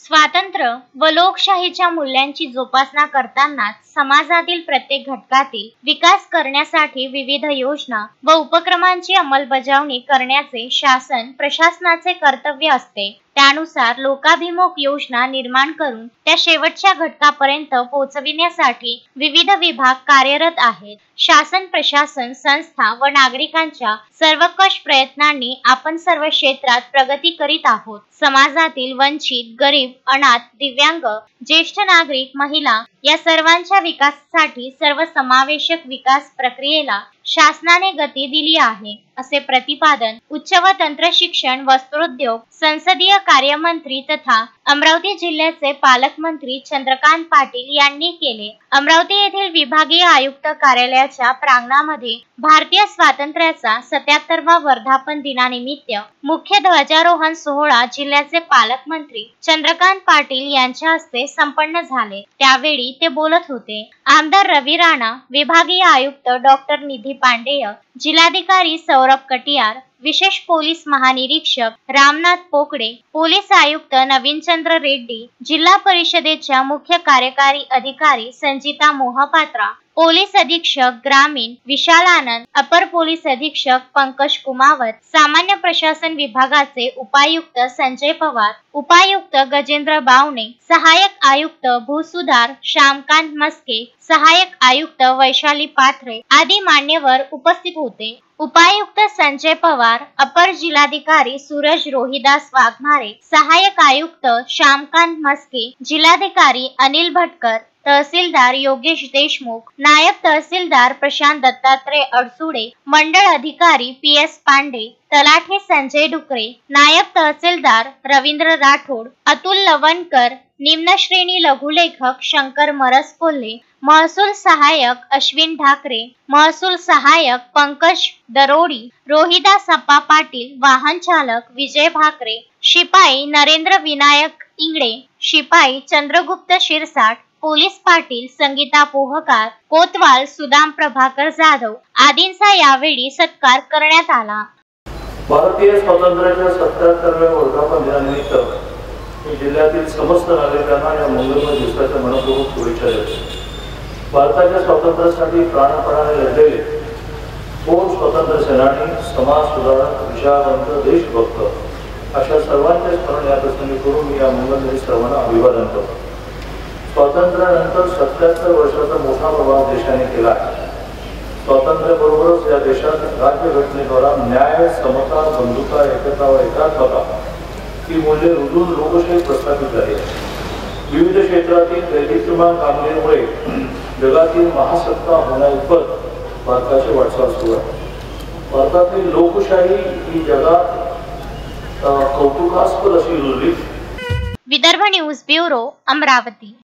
स्वातंत्र्य व लोकशाहीच्या मूल्यांची जोपासना करतानाच समाजातील प्रत्येक घटकातील विकास करण्यासाठी विविध योजना व उपक्रमांची अंमलबजावणी करण्याचे शासन प्रशासनाचे कर्तव्य असते। त्यानुसार लोकाभिमुख योजना निर्माण करून त्या शेवटच्या घटकापर्यंत पोहोचविण्यासाठी विविध विभाग कार्यरत आहेत। शासन प्रशासन संस्था व नागरिकांच्या सर्वंकष प्रयत्नांनी आपण सर्व क्षेत्रात प्रगती करीत आहोत। समाजातील वंचित, गरीब, अनाथ, दिव्यांग, ज्येष्ठ नागरिक, महिला या सर्वांच्या विकासासाठी सर्वसमावेशक विकास प्रक्रियेला शासनाने गती दिली आहे, असे प्रतिपादन उच्च व तंत्र शिक्षण वस्त्रोद्योग संसदीय कार्यमंत्री तथा अमरावती जिल्ह्याचे पालकमंत्री चंद्रकांत पाटील यांनी केले। अमरावती येथील विभागीय आयुक्त कार्यालयाच्या प्रांगणामध्ये भारतीय स्वातंत्र्याचा 77वा वर्धापन दिनानिमित्त मुख्य ध्वजारोहण सोहळा जिल्ह्याचे पालकमंत्री चंद्रकांत पाटील यांच्या हस्ते संपन्न झाले। त्यावेळी ते बोलत होते। आमदार रवी राणा, विभागीय आयुक्त डॉक्टर निधी पांडेय, जिल्हाधिकारी सौरभ कटियार, विशेष पोलीस महानिरीक्षक रामनाथ पोकळे, पोलीस आयुक्त नवीनचंद्र रेड्डी, जिल्हा परिषदेच्या मुख्य कार्यकारी अधिकारी संजिता मोहपात्रा, पोलीस अधीक्षक ग्रामीण विशाल आनंद, अपर पोलीस अधीक्षक पंकज कुमावत, सामान्य प्रशासन विभागाचे उपायुक्त संजय पवार, उपायुक्त गजेंद्र बावणे, सहायक आयुक्त भूसुधार श्यामकांत मस्के, सहायक आयुक्त वैशाली पाथरे आदी मान्यवर उपस्थित होते। उपायुक्त संजय पवार, अपर जिल्हाधिकारी सूरज रोहिदास वाघमारे, सहायक आयुक्त श्यामकांत मस्के, जिल्हाधिकारी अनिल भटकर, तहसीलदार योगेश देशमुख, नायब तहसीलदार प्रशांत दत्तात्रय अडसुडे, मंडळ अधिकारी PS पांडे, तलाठी संजय डुकरे, नायब तहसीलदार रवींद्र राठोड, अतुल लवणकर, निम्न श्रेणी लघुलेखक शंकर मरस कोल्हे, महसूल सहायक अश्विन ठाकरे, महसूल सहायक पंकज दरोडी, रोहिदास अप्पा पाटील, वाहन चालक विजय भाकरे, शिपाई नरेंद्र विनायक इंगळे, शिपाई चंद्रगुप्त शिरसाट, पोलीस पाटील संगीता पोहकार, कोतवाल सुदाम प्रभाकर जाधव आदींचा यावेळी सत्कार करण्यात आला। भारतीय स्वातंत्र्याच्या 77व्या वर्धापन दिनानिमित्त जिल्ह्यातील समस्त नागरिकांना या मंगलमय दिवसाच्या मनपूर्वक शुभेच्छा देतो। भारताच्या स्वातंत्र्यासाठी प्राणपणाने लढलेले थोर स्वातंत्र्य सेनानी, समाज सुधारक, विचारवंत, देशभक्त अशा सर्वांचे स्मरण या प्रसंगी करून मी या मंगलमय सर्वांना अभिवादन करतो। स्वातंत्र्यानंतर 77 वर्षाचा मोठा प्रवास देशाने केला आहे। स्वातंत्र्याबरोबरच या देशात राज्यघटनेद्वारा न्याय, समता, बंधुता, एकता व एकात्मता ही मूल्ये रुजून लोकशाही प्रस्थापित झाली आहे। विविध क्षेत्रातील दैदिप्यमान कामगिरीमुळे जगातील महासत्ता होण्याइतपत भारताची वाटचाल सुरू आहे। भारतातील लोकशाही ही जगात कौतुकास्पद अशी रुजली। Vidarbha news bureau, Amravati.